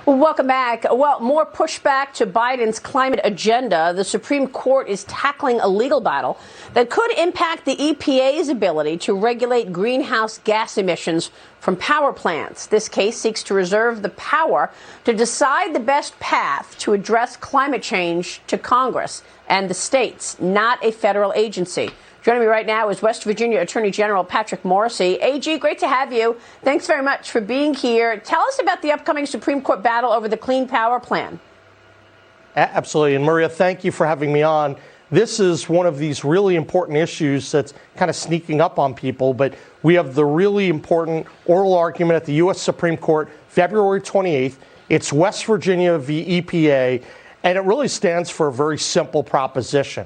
Well, welcome back. Well, more pushback to Biden's climate agenda. The Supreme Court is tackling a legal battle that could impact the EPA's ability to regulate greenhouse gas emissions from power plants. This case seeks to reserve the power to decide the best path to address climate change to Congress and the states, not a federal agency. Joining me right now is West Virginia Attorney General Patrick Morrisey. AG, great to have you. Thanks very much for being here. Tell us about the upcoming Supreme Court battle over the Clean Power Plan. Absolutely. And Maria, thank you for having me on. This is one of these really important issues that's kind of sneaking up on people, but we have the really important oral argument at the U.S. Supreme Court, February 28th. It's West Virginia v. EPA, and it really stands for a very simple proposition.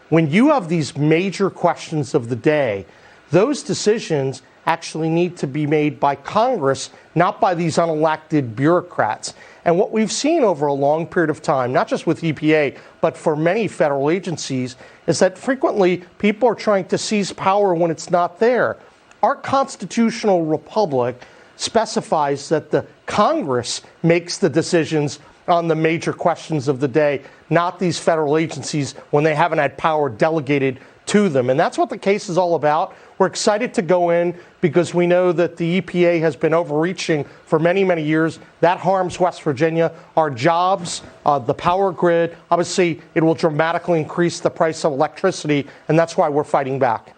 When you have these major questions of the day, those decisions actually need to be made by Congress, not by these unelected bureaucrats. And what we've seen over a long period of time, not just with EPA, but for many federal agencies, is that frequently people are trying to seize power when it's not there. Our constitutional republic specifies that the Congress makes the decisions on the major questions of the day, not these federal agencies when they haven't had power delegated to them. And that's what the case is all about. We're excited to go in because we know that the EPA has been overreaching for many, many years. That harms West Virginia, our jobs, the power grid. Obviously, it will dramatically increase the price of electricity, and that's why we're fighting back.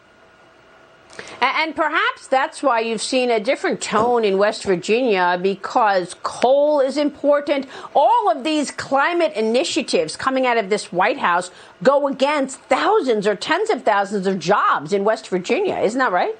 And perhaps that's why you've seen a different tone in West Virginia, because coal is important. All of these climate initiatives coming out of this White House go against thousands or tens of thousands of jobs in West Virginia. Isn't that right?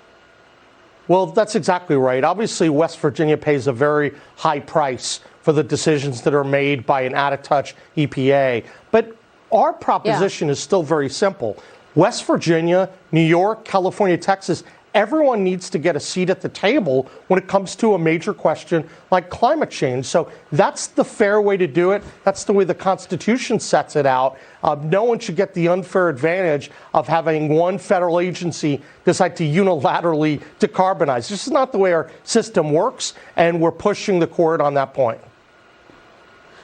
Well, that's exactly right. Obviously, West Virginia pays a very high price for the decisions that are made by an out-of-touch EPA. But our proposition is still very simple. West Virginia, New York, California, Texas, everyone needs to get a seat at the table when it comes to a major question like climate change. So that's the fair way to do it. That's the way the Constitution sets it out. No one should get the unfair advantage of having one federal agency decide to unilaterally decarbonize. This is not the way our system works, and we're pushing the court on that point.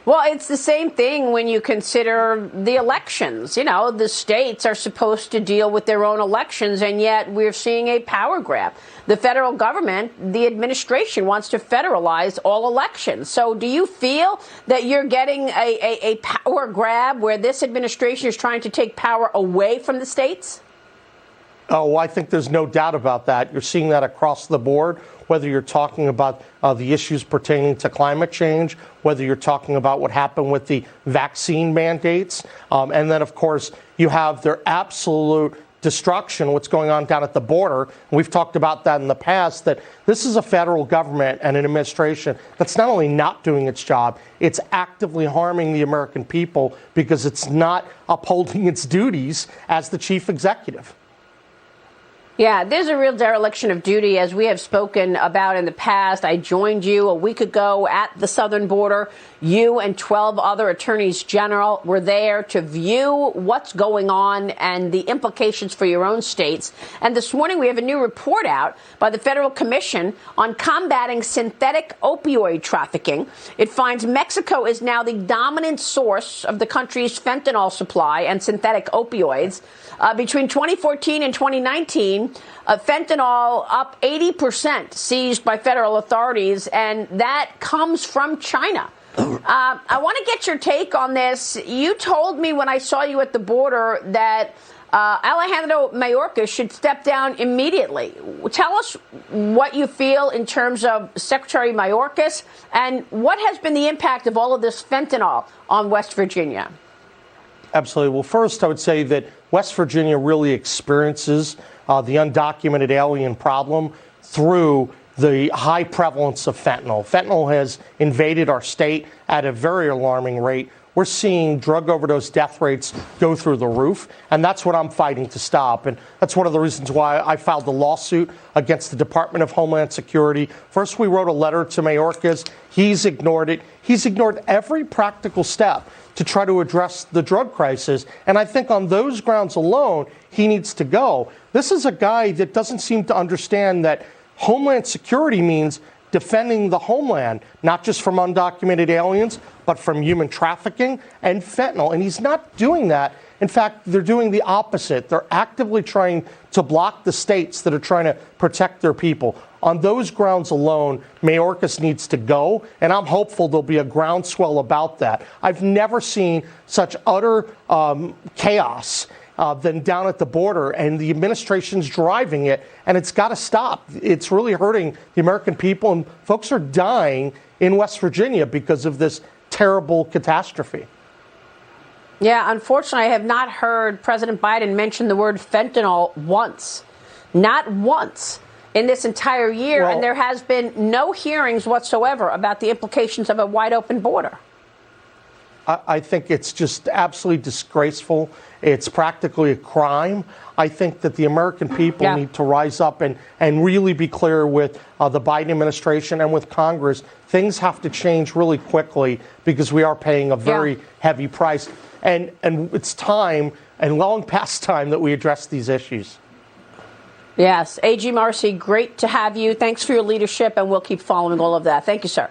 Well, it's the same thing when you consider the elections. You know, the states are supposed to deal with their own elections, and yet we're seeing a power grab. The federal government, the administration, wants to federalize all elections. So do you feel that you're getting a power grab where this administration is trying to take power away from the states? Oh, I think there's no doubt about that. You're seeing that across the board, whether you're talking about the issues pertaining to climate change, whether you're talking about what happened with the vaccine mandates. And then, of course, you have their absolute destruction, what's going on down at the border. And we've talked about that in the past, that this is a federal government and an administration that's not only not doing its job, it's actively harming the American people because it's not upholding its duties as the chief executive. Yeah, there's a real dereliction of duty, as we have spoken about in the past. I joined you a week ago at the southern border. You and 12 other attorneys general were there to view what's going on and the implications for your own states. And this morning we have a new report out by the Federal Commission on combating synthetic opioid trafficking. It finds Mexico is now the dominant source of the country's fentanyl supply and synthetic opioids. Between 2014 and 2019, fentanyl up 80% seized by federal authorities, and that comes from China. I want to get your take on this. You told me when I saw you at the border that Alejandro Mayorkas should step down immediately. Tell us what you feel in terms of Secretary Mayorkas, and what has been the impact of all of this fentanyl on West Virginia? Absolutely. Well, first, I would say that West Virginia really experiences the undocumented alien problem through the high prevalence of fentanyl. Fentanyl has invaded our state at a very alarming rate. We're seeing drug overdose death rates go through the roof, and that's what I'm fighting to stop. And that's one of the reasons why I filed the lawsuit against the Department of Homeland Security. First, we wrote a letter to Mayorkas. He's ignored it. He's ignored every practical step to try to address the drug crisis. And I think on those grounds alone, he needs to go. This is a guy that doesn't seem to understand that Homeland Security means defending the homeland, not just from undocumented aliens, but from human trafficking and fentanyl. And he's not doing that. In fact, they're doing the opposite. They're actively trying to block the states that are trying to protect their people. On those grounds alone, Mayorkas needs to go, and I'm hopeful there'll be a groundswell about that. I've never seen such utter chaos than down at the border, and the administration's driving it, and it's got to stop. It's really hurting the American people, and folks are dying in West Virginia because of this terrible catastrophe. Yeah, unfortunately, I have not heard President Biden mention the word fentanyl once. Not once in this entire year, and there has been no hearings whatsoever about the implications of a wide open border. I think it's just absolutely disgraceful. It's practically a crime. I think that the American people need to rise up and really be clear with the Biden administration and with Congress. Things have to change really quickly because we are paying a very heavy price. And it's time, and long past time, that we address these issues. Yes. A.G. Morrisey, great to have you. Thanks for your leadership, and we'll keep following all of that. Thank you, sir.